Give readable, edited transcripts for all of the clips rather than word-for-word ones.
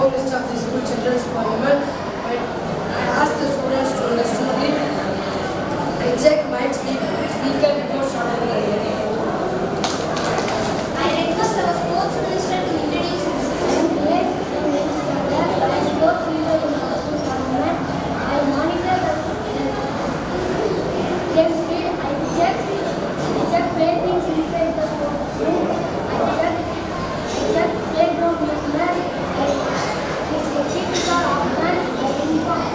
long list of the school children's parliament. I asked the students to understand the exact mic speaker before starting the hearing. I request our sports minister to introduce himself. I sports leader in our school parliament. I monitor the game speed. I check playthings inside the sports room. I check playground movement. If the kids are absent, I inform.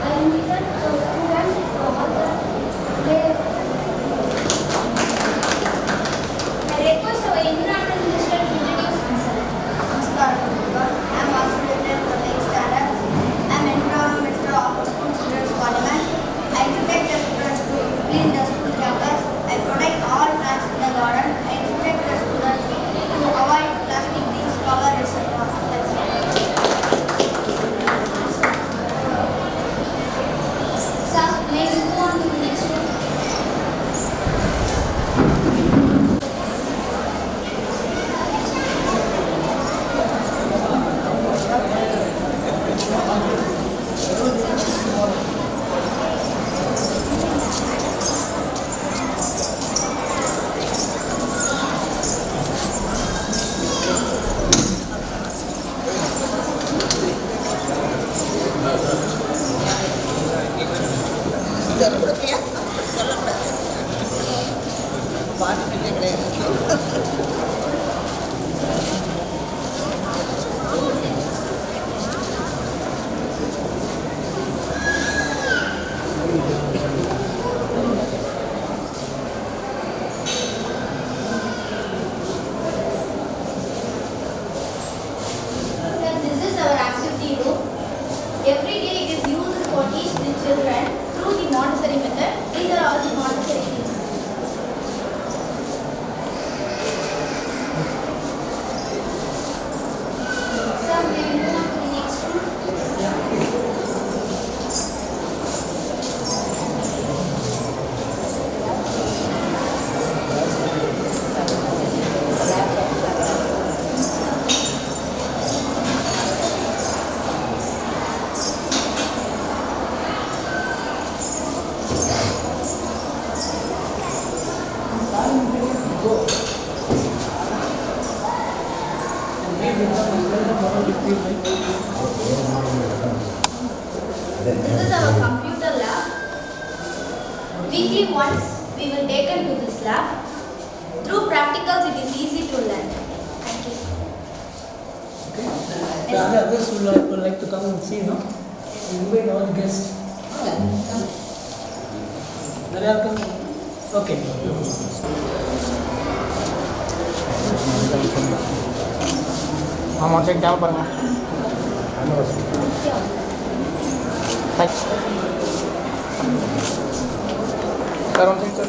I listen to students for all the play. I request our environment minister to introduce himself. Namaskar. I am Vasudeva from next standard. I am environment minister of our school children's parliament. I expect the students to clean the school campus. I protect all plants in the garden. I expect the students to avoid plastic things, cover, etc. Sir, may we move on to the next one? This is our activity room. Every day it is used for teach the children through the Montessori method. These are all the Montessori things. Sir, may we move on to the next one? This is our computer lab. Weekly once we will take into this lab. Through practicals it is easy to learn. Thank you. The others would like to come and see, no? We invite all the guests. They are coming. Okay. हम और check down पर हैं sir on check sir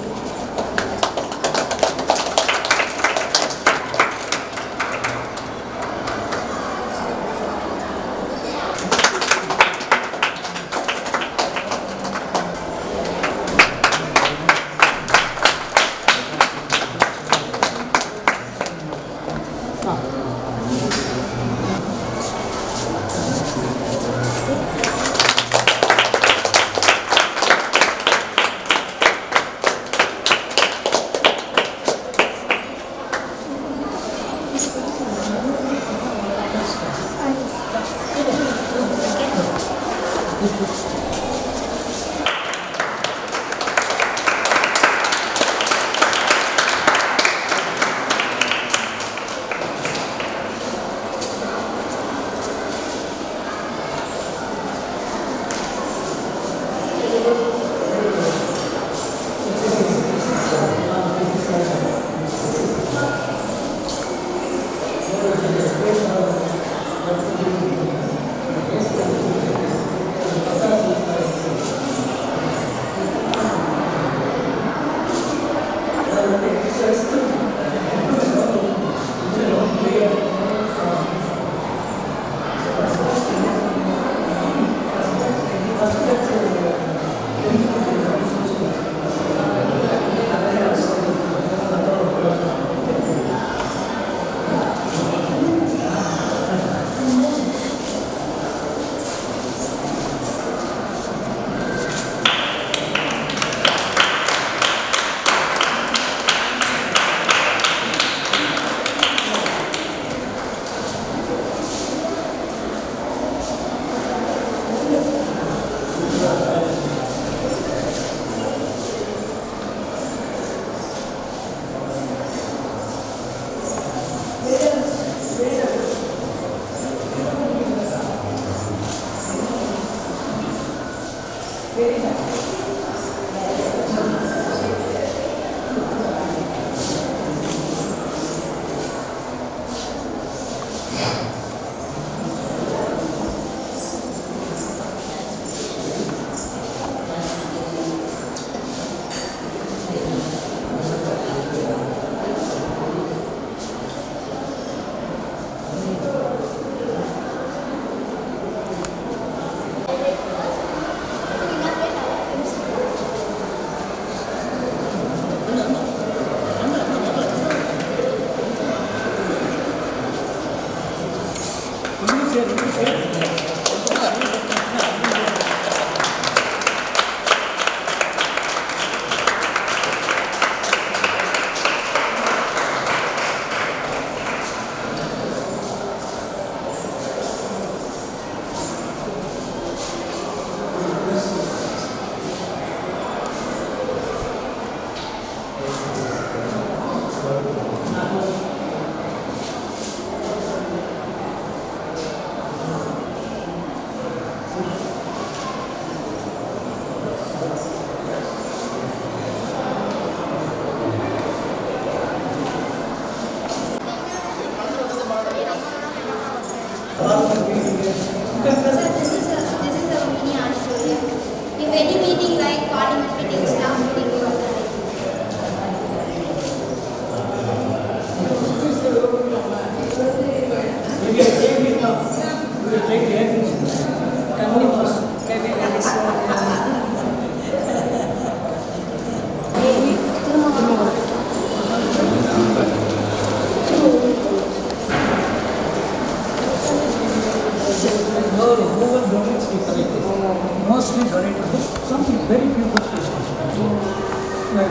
Mostly donated books, some very few books.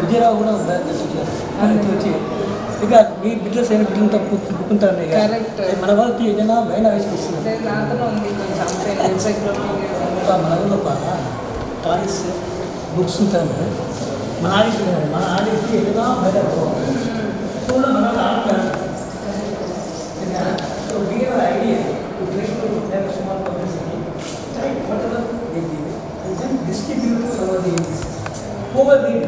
Vijayra కూడా వచ్చి ఇక మీ బిడ్డలు sign బిడ్డలు తప్పుకుంటారు మన వాళ్ళకి ఏదైనా భయం ఆవిష్కరిస్తుంది మన ఊళ్ళో టాయ్స్ బుక్స్ ఉంటాను మన ఆడికి ఏదైనా భయం స్కూల్లో మన ఆడతారు idea small publicity whatever they give and then distribute over the over read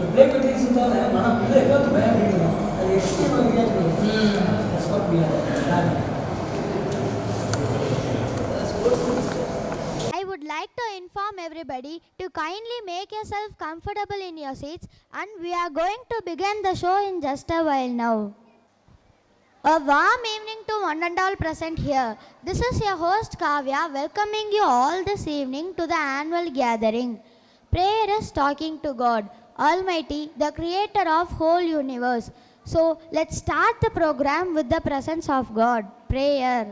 the break it is on mana pille got bad read and extreme area that's what we are planning. I would like to inform everybody to kindly make yourself comfortable in your seats, and we are going to begin the show in just a while now. A warm evening to one and all present here. This is your host Kavya welcoming you all this evening to the annual gathering. Prayer is talking to God Almighty, the creator of whole universe. So let's start the program with the presence of God. Prayer.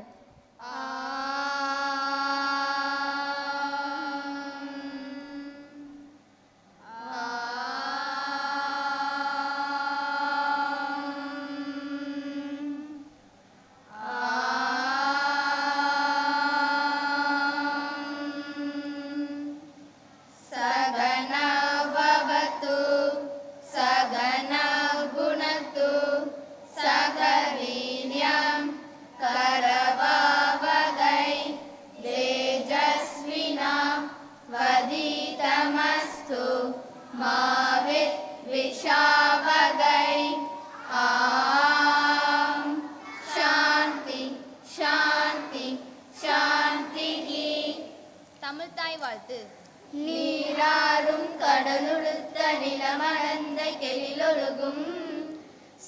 நீராறும் கடலுடுத்த நிலமணந்த கெளிலொழுகும்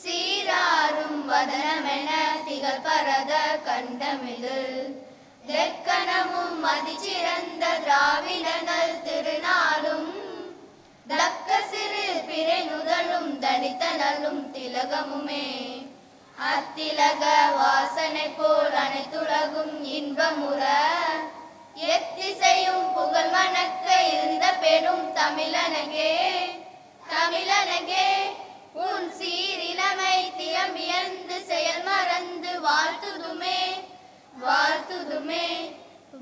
சீராறும் வதனமென திகழ் பரத கண்டமிதில் லெக்கணமும் மதிச்சிறந்த திராவிடங்கள் திருநாளும் தக்க சிறு பிறை நுதலும் தனித்தனலும் திலகமுமே அத்திலக வாசனை போல் அனைத்துலகும் இன்பமுற எத்திசையும் புகழ் மணக்க இருந்த பெரும் தமிழனகே தமிழனகே உன் சீரிலமை திறமியந்து செயல் மறந்து வாழ்த்துதுமே வாழ்த்துதுமே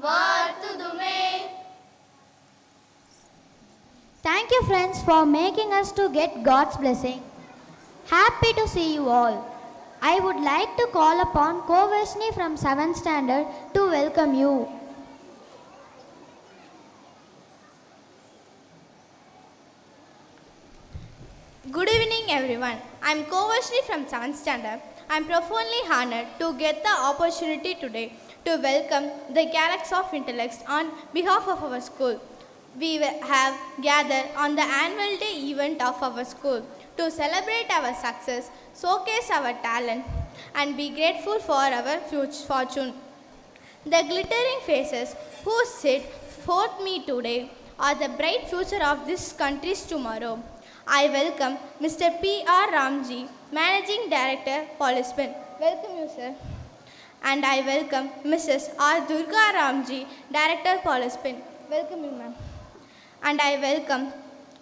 வாழ்த்துதுமே. Thank you friends for making us to get God's blessing. Happy to see you all. I would like to call upon Kovashni from 7th standard to welcome you. Good evening, everyone. I'm Kovashri from 7th standard. I'm profoundly honored to get the opportunity today to welcome the galaxy of intellects on behalf of our school. We have gathered on the annual day event of our school to celebrate our success, showcase our talent, and be grateful for our future fortune. The glittering faces who sit forth me today are the bright future of this country's tomorrow. I welcome Mr. P.R. Ramji, Managing Director, Policeman. Welcome you, sir. And I welcome Mrs. R. Durga Ramji, Director, Policeman. Welcome you, ma'am. And I welcome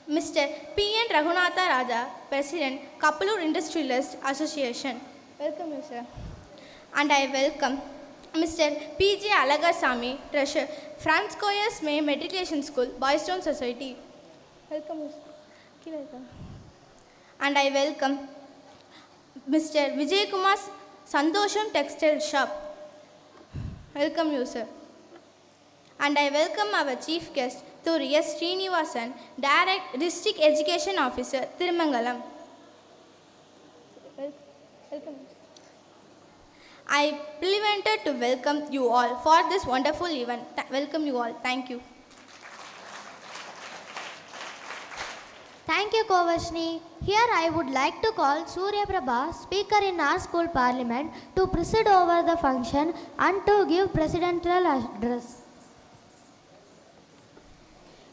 Mr. P.N. Raghunatha Raja, President, Kapalur Industrialist Association. Welcome you, sir. And I welcome Mr. P.J. Alagasamy, Treasurer, Francois May Matriculation School, Boys Town Society. Welcome you, sir. And I welcome Mr. Vijay Kumar Sandosham Textile Shop. Welcome you, sir. And I welcome our chief guest, Thuru S. Srinivasan, District Education Officer, Thirumangalam. Welcome. I pleased to welcome you all for this wonderful event. Welcome you all. Thank you. Thank you, Kovashni. Here I would like to call Surya Prabha, Speaker in our school parliament, to preside over the function and to give presidential address.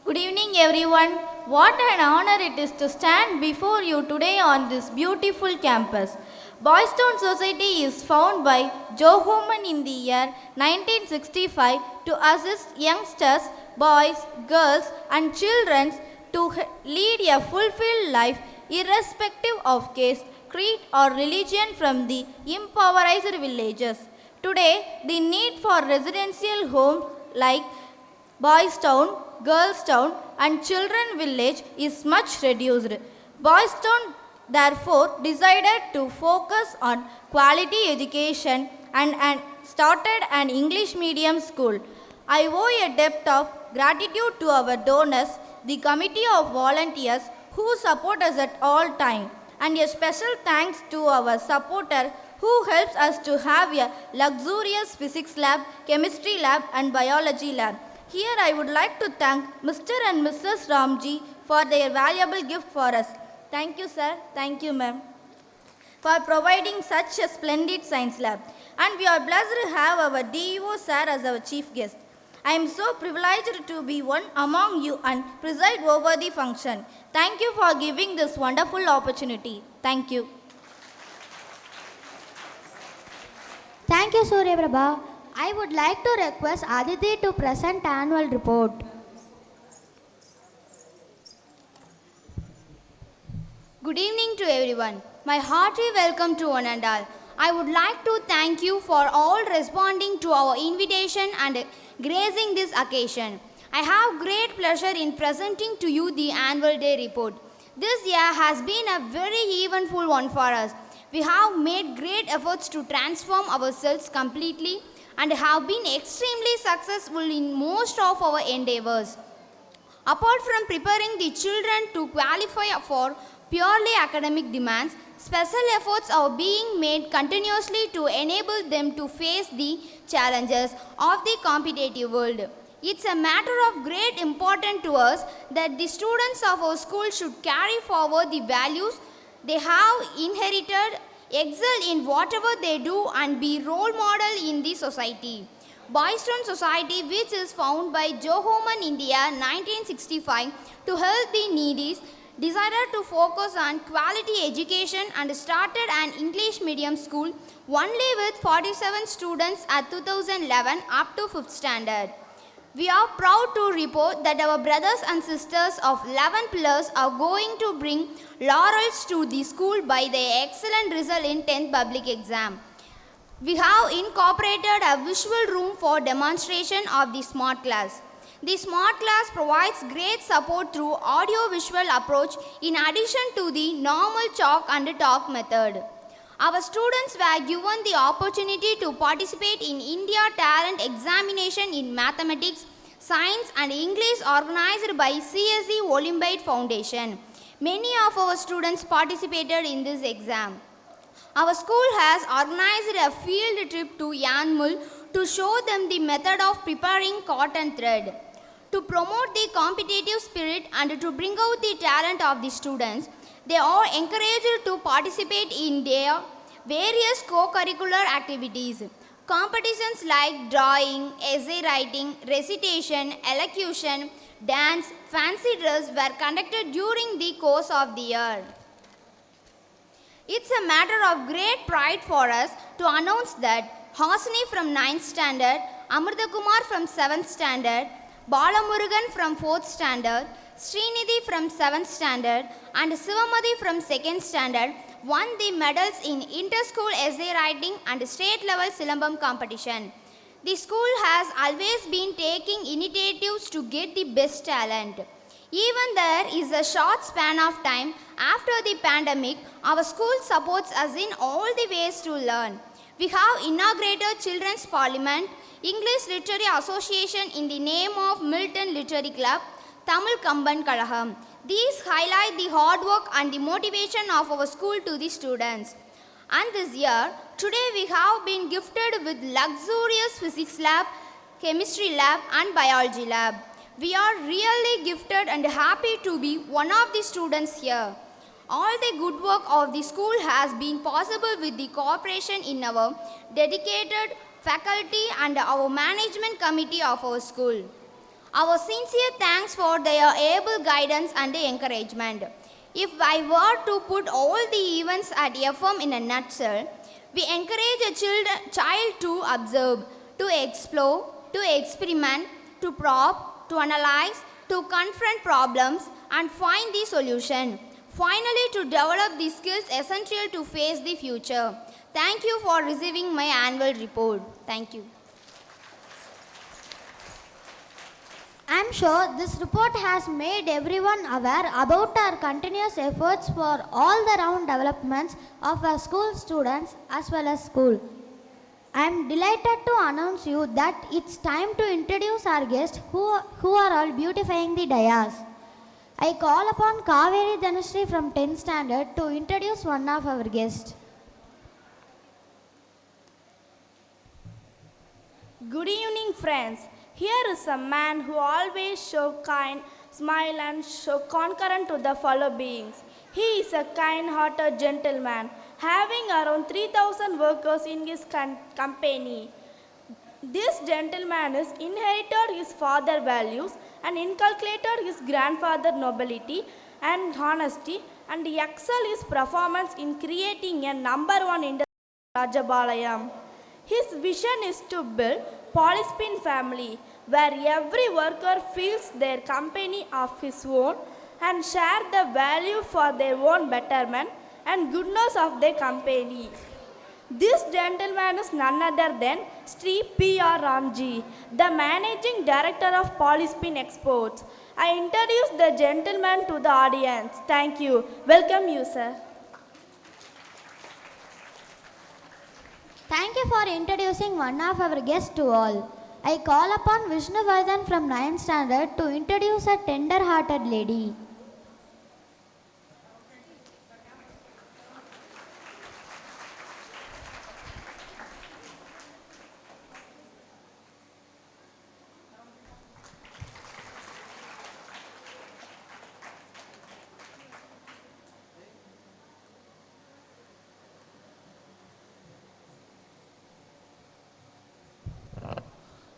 Good evening, everyone. What an honor it is to stand before you today on this beautiful campus. Boys Town Society is founded by Joe Homan in the year 1965 to assist youngsters, boys, girls, and children to lead a fulfilled life irrespective of caste, creed or religion from the impoverished villages. Today, the need for residential homes like Boys Town, Girls Town and Children Village is much reduced. Boys Town therefore decided to focus on quality education and started an English medium school. I owe a debt of gratitude to our donors, the committee of volunteers who support us at all times, and a special thanks to our supporter who helps us to have a luxurious physics lab, chemistry lab and biology lab. Here I would like to thank Mr. and Mrs. Ramji for their valuable gift for us. Thank you, sir. Thank you, ma'am, for providing such a splendid science lab. And we are blessed to have our DEO sir as our chief guest. I am so privileged to be one among you and preside over the function. Thank you for giving this wonderful opportunity. Thank you. Thank you, Surya Prabha. I would like to request Aditi to present annual report. Good evening to everyone. My hearty welcome to one and all. I would like to thank you for all responding to our invitation and gracing this occasion. I have great pleasure in presenting to you the annual day report. This year has been a very eventful one for us. We have made great efforts to transform ourselves completely and have been extremely successful in most of our endeavors. Apart from preparing the children to qualify for purely academic demands, special efforts are being made continuously to enable them to face the challenges of the competitive world. It's a matter of great importance to us that the students of our school should carry forward the values they have inherited, excel in whatever they do and be role model in the society. Boys Town Society, which is founded by Joe Homan in the year 1965 to help the needy, decided to focus on quality education and started an English medium school only with 47 students at 2011 up to 5th standard. We are proud to report that our brothers and sisters of 11 plus are going to bring laurels to the school by their excellent result in 10th public exam. We have incorporated a visual room for demonstration of the smart class. The smart class provides great support through audio-visual approach in addition to the normal chalk and talk method. Our students were given the opportunity to participate in India Talent Examination in Mathematics, Science and English organized by CSE Olympiad Foundation. Many of our students participated in this exam. Our school has organized a field trip to Yanmul to show them the method of preparing cotton thread. To promote the competitive spirit and to bring out the talent of the students, they are encouraged to participate in their various co-curricular activities. Competitions like drawing, essay writing, recitation, elocution, dance, fancy dress were conducted during the course of the year. It's a matter of great pride for us to announce that Hasini from 9th standard, Amrita Kumar from 7th standard, Balamurugan from 4th standard, Srinidhi from 7th standard and Sivamadi from 2nd standard won the medals in inter-school essay writing and state-level Silambam competition. The school has always been taking initiatives to get the best talent. Even there is a short span of time after the pandemic, our school supports us in all the ways to learn. We have inaugurated Children's Parliament, English Literary Association in the name of Milton Literary Club, Tamil Kamban Kalaham. These highlight the hard work and the motivation of our school to the students. And this year, today we have been gifted with luxurious physics lab, chemistry lab and biology lab. We are really gifted and happy to be one of the students here. All the good work of the school has been possible with the cooperation in our dedicated faculty and our management committee of our school. Our sincere thanks for their able guidance and encouragement. If I were to put all the events at FM in a nutshell, we encourage a child to observe, to explore, to experiment, to probe, to analyze, to confront problems and find the solution. Finally, to develop the skills essential to face the future. Thank you for receiving my annual report. Thank you. I am sure this report has made everyone aware about our continuous efforts for all the round developments of our school students as well as school. I am delighted to announce you that it's time to introduce our guests who are all beautifying the dais. I call upon Kaveri Dhanashree from 10th standard to introduce one of our guests. Good evening, friends. Here is a man who always show kind, smile and show concurrent to the fellow beings. He is a kind-hearted gentleman, having around 3,000 workers in his company. This gentleman has inherited his father's values and inculcated his grandfather's nobility and honesty and excel his performance in creating a #1 industry in Rajabalayam. His vision is to build Polyspin family, where every worker feels their company of his own and share the value for their own betterment and goodness of their company. This gentleman is none other than Sri P.R. Ramji, the Managing Director of Polyspin Exports. I introduce the gentleman to the audience. Thank you. Welcome you, sir. Thank you for introducing one of our guests to all. I call upon Vishnuvardhan from 9th standard to introduce a tender-hearted lady.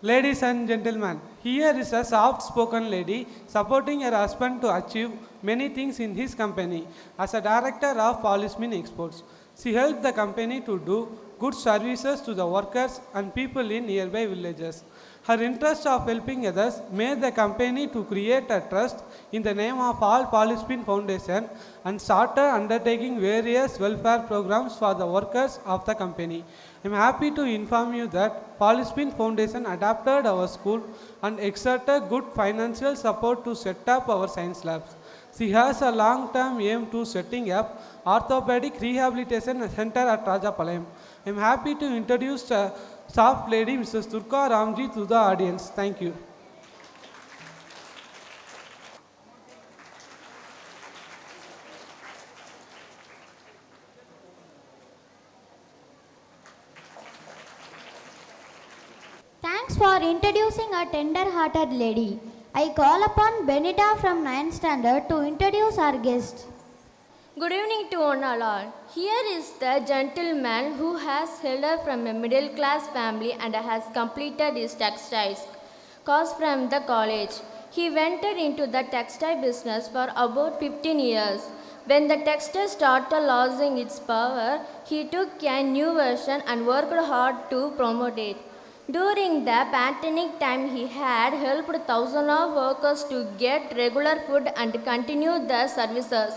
Ladies and gentlemen, here is a soft-spoken lady supporting her husband to achieve many things in his company. As a director of Polyspin Exports, she helped the company to do good services to the workers and people in nearby villages. Her interest of helping others made the company to create a trust in the name of All Polyspin Foundation and started undertaking various welfare programs for the workers of the company. I am happy to inform you that Polyspin Foundation adapted our school and exerted good financial support to set up our science labs. She has a long-term aim to setting up orthopedic rehabilitation center at Rajapalayam. I am happy to introduce the soft lady, Mrs. Durga Ramji, to the audience. Thank you. Thanks for introducing a tender-hearted lady. I call upon Benita from 9th standard to introduce our guest. Good evening to one and all. Here is the gentleman who has hailed from a middle class family and has completed his textiles course from the college. He ventured into the textile business for about 15 years. When the textile started losing its power, he took a new version and worked hard to promote it. During the pandemic time, he had helped thousands of workers to get regular food and continue their services.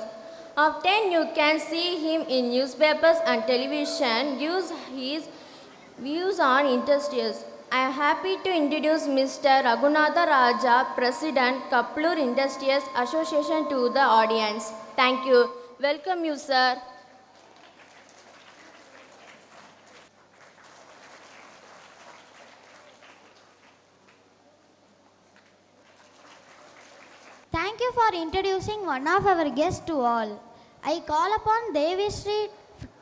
Often you can see him in newspapers and television use his views on industries. I am happy to introduce Mr. Raghunatha Raja, President, Kaplur Industries Association to the audience. Thank you. Welcome you, sir. Thank you for introducing one of our guests to all. I call upon Devi Sri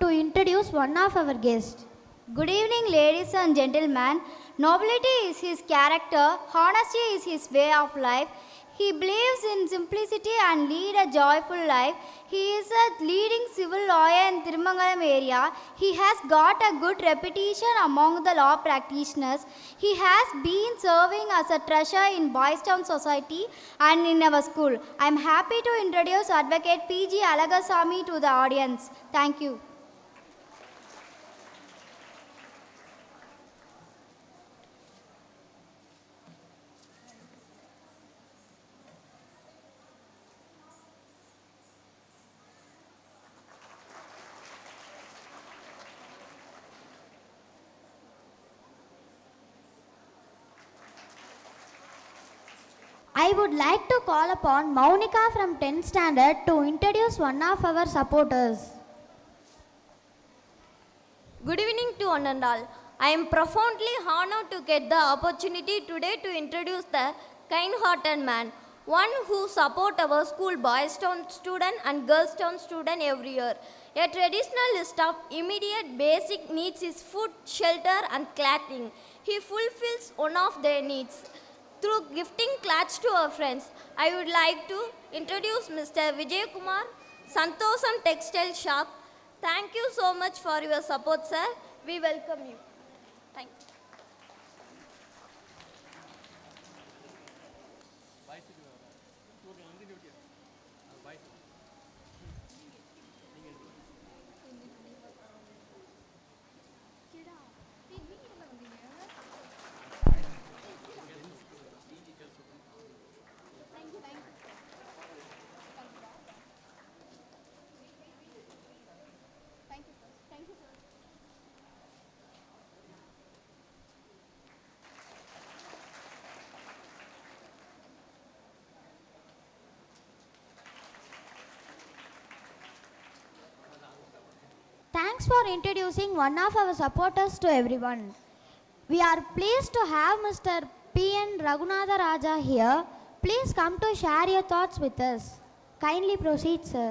to introduce one of our guests. Good evening, ladies and gentlemen. Nobility is his character, honesty is his way of life. He believes in simplicity and lead a joyful life. He is a leading civil lawyer in Thirumangalam area. He has got a good reputation among the law practitioners. He has been serving as a treasurer in Boys Town Society and in our school. I am happy to introduce Advocate P.G. Alagasamy to the audience. Thank you. I would like to call upon Maunika from 10th standard to introduce one of our supporters. Good evening to one and all. I am profoundly honored to get the opportunity today to introduce the kind-hearted man, one who supports our school Boys Town student and Girls Town student every year. A traditional list of immediate basic needs is food, shelter and clothing. He fulfills one of their needs through gifting clothes to our friends. I would like to introduce Mr. Vijay Kumar, Santosam Textile Shop. Thank you so much for your support, sir. We welcome you. Thank you. Thanks for introducing one of our supporters to everyone. We are pleased to have Mr. P.N. Raghunatha Raja here. Please come to share your thoughts with us. Kindly proceed, sir.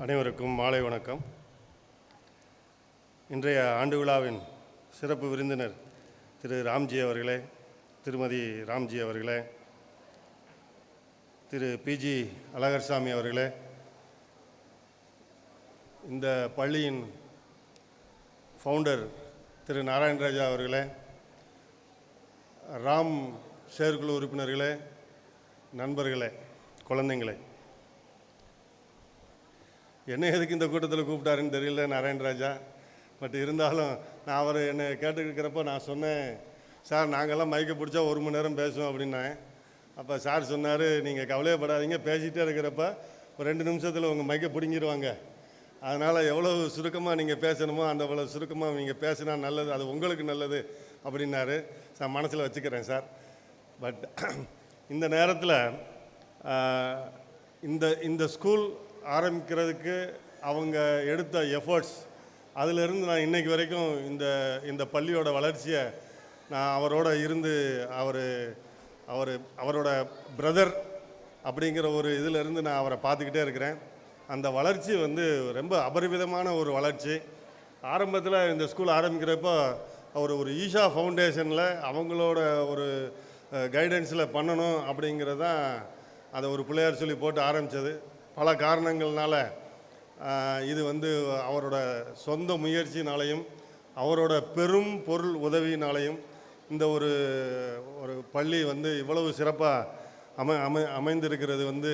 அனைவருக்கும் மாலை வணக்கம். இன்றைய ஆண்டு விழாவின் சிறப்பு விருந்தினர் திரு ராம்ஜி அவர்களே, திருமதி ராம்ஜி அவர்களே, திரு பிஜி அழகர்சாமி அவர்களே, இந்த பள்ளியின் ஃபவுண்டர் திரு நாராயணராஜா அவர்களே, ராம் செயற்குழு உறுப்பினர்களே, நண்பர்களே, குழந்தைங்களே, என்ன எதுக்கு இந்த கூட்டத்தில் கூப்பிட்டாருன்னு தெரியல நாராயணராஜா. பட் இருந்தாலும் நான் அவர் என்னை கேட்டுக்கிறப்போ நான் சொன்னேன், சார் நாங்கள்லாம் மைக்கை பிடிச்சா 1 மணி நேரம் பேசுவோம் அப்படின்னேன். அப்போ சார் சொன்னார், நீங்கள் கவலையப்படாதீங்க, பேசிகிட்டே இருக்கிறப்ப ஒரு 2 நிமிஷத்தில் உங்கள் மைக்கை பிடிங்கிடுவாங்க. அதனால் எவ்வளோ சுருக்கமாக நீங்கள் பேசணுமோ அந்த அவ்வளோ சுருக்கமாக நீங்கள் பேசினா நல்லது, அது உங்களுக்கு நல்லது அப்படின்னாரு. சார் மனசில் வச்சுக்கிறேன் சார். பட் இந்த நேரத்தில் இந்த ஸ்கூல் ஆரம்பிக்கிறதுக்கு அவங்க எடுத்த எஃபர்ட்ஸ், அதிலிருந்து நான் இன்றைக்கு வரைக்கும் இந்த பள்ளியோட வளர்ச்சியை நான் அவரோட இருந்து அவரோட பிரதர் அப்படிங்கிற ஒரு இதிலிருந்து நான் அவரை பார்த்துக்கிட்டே இருக்கிறேன். அந்த வளர்ச்சி ரொம்ப அபரிவிதமான ஒரு வளர்ச்சி. ஆரம்பத்தில் இந்த ஸ்கூல் ஆரம்பிக்கிறப்போ அவர் ஒரு ஈஷா ஃபவுண்டேஷனில் அவங்களோட ஒரு கைடன்ஸில் பண்ணணும் அப்படிங்கிறது தான் அதை ஒரு பிள்ளையார் சொல்லி போட்டு ஆரம்பித்தது. பல காரணங்கள்னால இது வந்து அவரோட சொந்த முயற்சினாலையும் அவரோட பெரும் பொருள் உதவியினாலையும் இந்த ஒரு பள்ளி வந்து இவ்வளவு சிறப்பாக அமைந்திருக்கிறது வந்து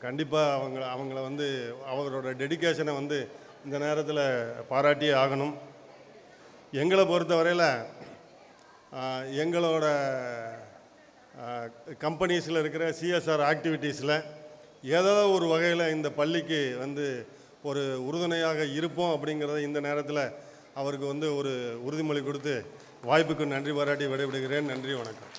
கண்டிப்பாக அவங்கள வந்து அவரோட டெடிக்கேஷனை வந்து இந்த நேரத்தில் பாராட்டியே ஆகணும். எங்களை பொறுத்தவரையில் எங்களோட கம்பெனிஸில் இருக்கிற சிஎஸ்ஆர் ஆக்டிவிட்டீஸில் ஏதோ ஒரு வகையில் இந்த பள்ளிக்கு வந்து ஒரு உறுதுணையாக இருப்போம் அப்படிங்கிறத இந்த நேரத்தில் அவருக்கு வந்து ஒரு உறுதிமொழி கொடுத்து வாய்ப்புக்கு நன்றி பாராட்டி விடைபெறுகிறேன். நன்றி, வணக்கம்.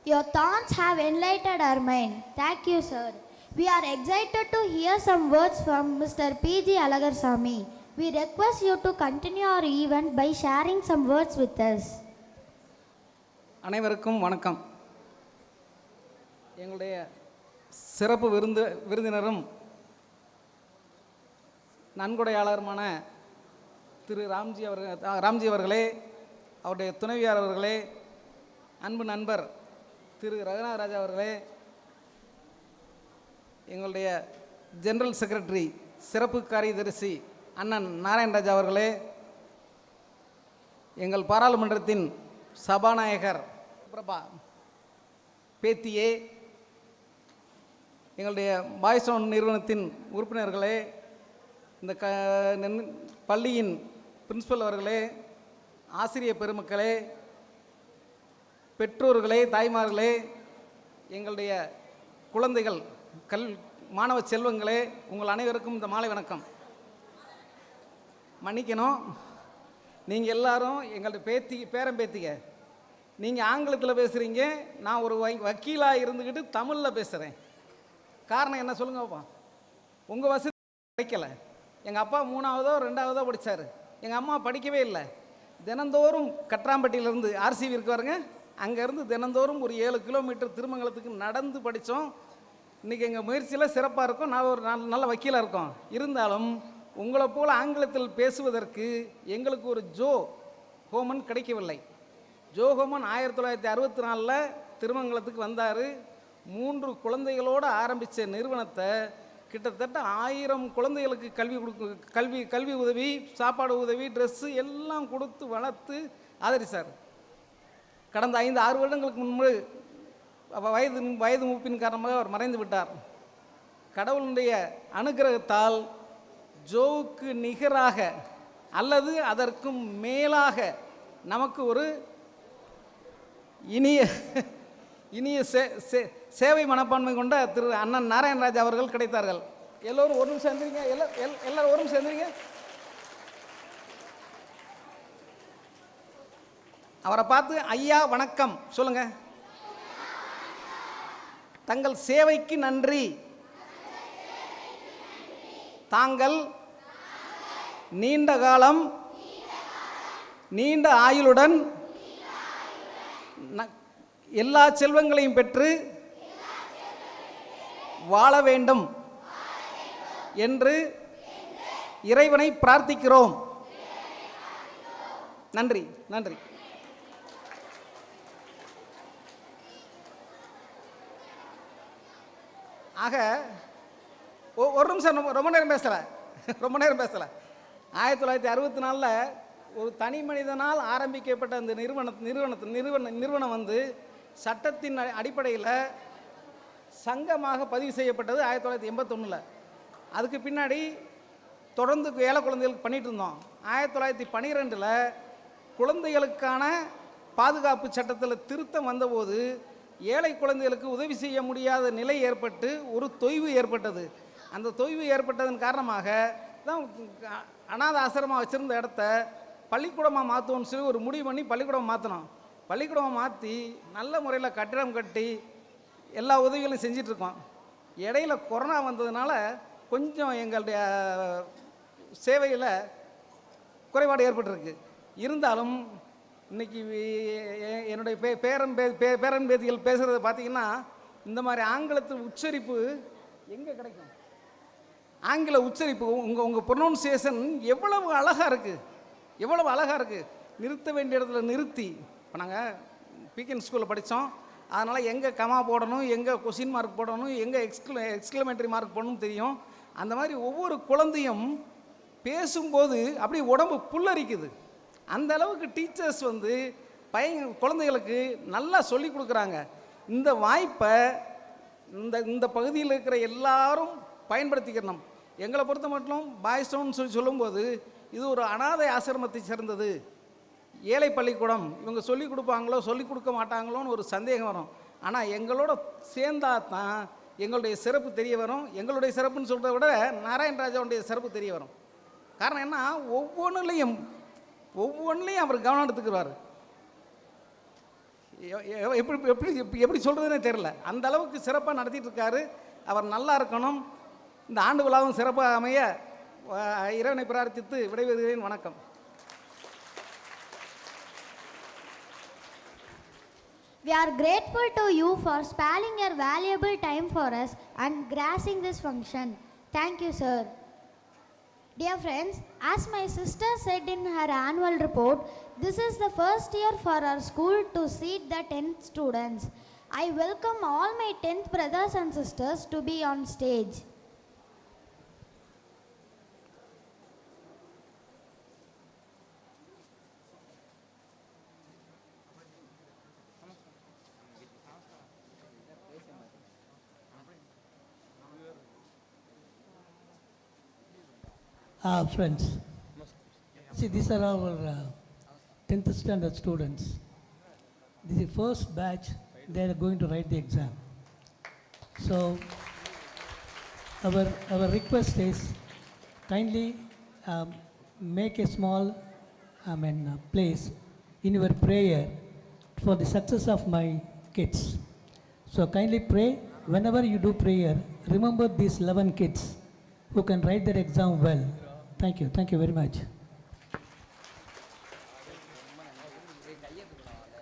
Your thoughts have enlightened our mind. Thank you, sir. We are excited to hear some words from Mr. P.G. Alagarsamy. We request you to continue our event by sharing some words with us. அனைவருக்கும் வணக்கம். எங்களுடைய சிறப்பு விருந்தினரும் நன்கொடையாளருமான திரு ராம்ஜி அவர்களே, அவருடைய துணைவியார் அவர்களே, அன்பு நண்பர் திரு ரகுநாதராஜா அவர்களே, எங்களுடைய ஜெனரல் செக்ரட்டரி சிறப்பு காரியதரிசி அண்ணன் நாராயணராஜா அவர்களே, எங்கள் பாராளுமன்றத்தின் சபாநாயகர் பிரபா பேத்தியே, எங்களுடைய பாய்ஸ்டோன் நிறுவனத்தின் உறுப்பினர்களே, இந்த பள்ளியின் பிரின்சிபல் அவர்களே, ஆசிரியர் பெருமக்களே, பெற்றோர்களே, தாய்மார்களே, எங்களுடைய குழந்தைகள், மாணவ செல்வங்களே, உங்கள் அனைவருக்கும் இந்த மாலை வணக்கம். மன்னிக்கணும், நீங்கள் எல்லாரும் எங்களுடைய பேரம்பேத்திக. நீங்கள் ஆங்கிலத்தில் பேசுகிறீங்க, நான் ஒரு வக்கீலாக இருந்துக்கிட்டு தமிழில் பேசுகிறேன். காரணம் என்ன சொல்லுங்கப்பா? உங்கள் வசதி கிடைக்கலை. எங்கள் அப்பா 3ஆவதோ 2ஆவதோ படித்தார். எங்கள் அம்மா படிக்கவே இல்லை. தினந்தோறும் கட்ராம்பட்டியிலேருந்து ஆர்சிவி இருக்கு பாருங்க, அங்கேருந்து தினந்தோறும் ஒரு 7 கிலோமீட்டர் திருமங்கலத்துக்கு நடந்து படித்தோம். இன்றைக்கி எங்கள் முயற்சியில் சிறப்பாக இருக்கும். நான் ஒரு நல்ல வக்கீலாக இருக்கோம். இருந்தாலும் உங்களை போல் ஆங்கிலத்தில் பேசுவதற்கு எங்களுக்கு ஒரு ஜோ ஹோமன் கிடைக்கவில்லை. ஜோ ஹோமன் 1964 திருமங்கலத்துக்கு வந்தார். 3 குழந்தைகளோடு ஆரம்பித்த நிறுவனத்தை கிட்டத்தட்ட 1000 குழந்தைகளுக்கு கல்வி உதவி, சாப்பாடு உதவி, ட்ரெஸ்ஸு எல்லாம் கொடுத்து வளர்த்து ஆதரித்தார். கடந்த 5-6 வருடங்களுக்கு முன்பு வயது மூப்பின் காரணமாக அவர் மறைந்து விட்டார். கடவுளுடைய அனுகிரகத்தால் ஜோவுக்கு நிகராக அல்லது அதற்கும் மேலாக நமக்கு ஒரு இனிய சேவை மனப்பான்மை கொண்ட திரு அண்ணன் நாராயணராஜா அவர்கள் கிடைத்தார்கள். எல்லோரும் ஒரு நிமிஷம் எழுந்திரிங்க. எல்லாரும் ஒரு நிமிஷம் எழுந்திரிங்க. அவரை பார்த்து ஐயா வணக்கம் சொல்லுங்க. தங்கள் சேவைக்கு நன்றி. தாங்கள் நீண்ட காலம் நீண்ட ஆயுளுடன் எல்லா செல்வங்களையும் பெற்று வாழ வேண்டும் என்று இறைவனை பிரார்த்திக்கிறோம். நன்றி. நன்றி. ஆக ஒரு நிமிஷம், ரொம்ப நேரம் பேசலை. 1964 ஒரு தனி மனிதனால் ஆரம்பிக்கப்பட்ட அந்த நிறுவனம் வந்து சட்டத்தின் அடிப்படையில் சங்கமாக பதிவு செய்யப்பட்டது 1981. அதுக்கு பின்னாடி தொடர்ந்து ஏழை குழந்தைகளுக்கு பண்ணிகிட்டு இருந்தோம். 1912 குழந்தைகளுக்கான பாதுகாப்பு சட்டத்தில் திருத்தம் வந்தபோது ஏழை குழந்தைகளுக்கு உதவி செய்ய முடியாத நிலை ஏற்பட்டு ஒரு தொய்வு ஏற்பட்டது. அந்த தொய்வு ஏற்பட்டதன் காரணமாக தான் அநாத ஆசிரமாக வச்சுருந்த இடத்த பள்ளிக்கூடமாக மாற்றுவோம்னு சொல்லி ஒரு முடிவு பண்ணி பள்ளிக்கூடம் மாற்றினோம். பள்ளிக்கூடம் மாற்றி நல்ல முறையில் கட்டிடம் கட்டி எல்லா உதவிகளும் செஞ்சிட்ருக்கோம். இடையில கொரோனா வந்ததுனால கொஞ்சம் எங்களுடைய சேவையில் குறைபாடு ஏற்பட்டிருக்கு. இருந்தாலும் இன்றைக்கி என்னுடைய பேரன்பேத்திகள் பேசுகிறத பார்த்திங்கன்னா இந்த மாதிரி ஆங்கிலத்து உச்சரிப்பு எங்கே கிடைக்கும்? ஆங்கில உச்சரிப்பு உங்கள் ப்ரொனவுன்சியேஷன் எவ்வளவு அழகாக இருக்குது, எவ்வளவு அழகாக இருக்குது. நிறுத்த வேண்டிய இடத்துல நிறுத்தி. இப்போ நாங்கள் பிகன் ஸ்கூலில் படித்தோம். அதனால் எங்கே கமா போடணும், எங்கே கொஷின் மார்க் போடணும், எங்கே எக்ஸ்க்ளமேட்டரி மார்க் போடணும் தெரியும். அந்த மாதிரி ஒவ்வொரு குழந்தையும் பேசும்போது அப்படி உடம்பு புல்லரிக்குது. அந்த அளவுக்கு டீச்சர்ஸ் வந்து குழந்தைகளுக்கு நல்லா சொல்லி கொடுக்குறாங்க. இந்த வாய்ப்பை இந்த பகுதியில் இருக்கிற எல்லாரும் பயன்படுத்திக்கிறணும். எங்களை பொறுத்த மட்டும் பாய்ஸ் டவுன் சொல்லும்போது இது ஒரு அனாதை ஆசிரமத்தை சேர்ந்தது, ஏழை பள்ளிக்கூடம். இவங்க சொல்லிக் கொடுப்பாங்களோ சொல்லிக் கொடுக்க மாட்டாங்களோன்னு ஒரு சந்தேகம் வரும். ஆனால் எங்களோட சேர்ந்தா தான் எங்களுடைய சிறப்பு தெரிய வரும். எங்களுடைய சிறப்புன்னு சொல்கிறத விட நாராயணராஜாவுடைய சிறப்பு தெரிய வரும். காரணம் என்ன, ஒவ்வொன்றுலேயும் அவர் கவனம் எடுத்துக்கிறார். எப்படி எப்படி எப்படி சொல்கிறதுனே தெரில. அந்த அளவுக்கு சிறப்பாக நடத்திட்டு இருக்காரு. அவர் நல்லா இருக்கணும். இந்த ஆண்டு விழாவும் சிறப்பாக அமைய இறைவனை பிரார்த்தித்து விடைபெறுகிறேன். வணக்கம். We are grateful to you for sparing your valuable time for us and gracing this function. Thank you, sir. Dear friends, as my sister said in her annual report, this is the first year for our school to seat the 10th students. I welcome all my 10th brothers and sisters to be on stage. Friends, see, these are our 10th standard students. This is the first batch. They are going to write the exam. So our request is kindly make a small place in your prayer for the success of my kids. So kindly pray. Whenever you do prayer, remember these 11 kids who can write their exam well. Thank you very much.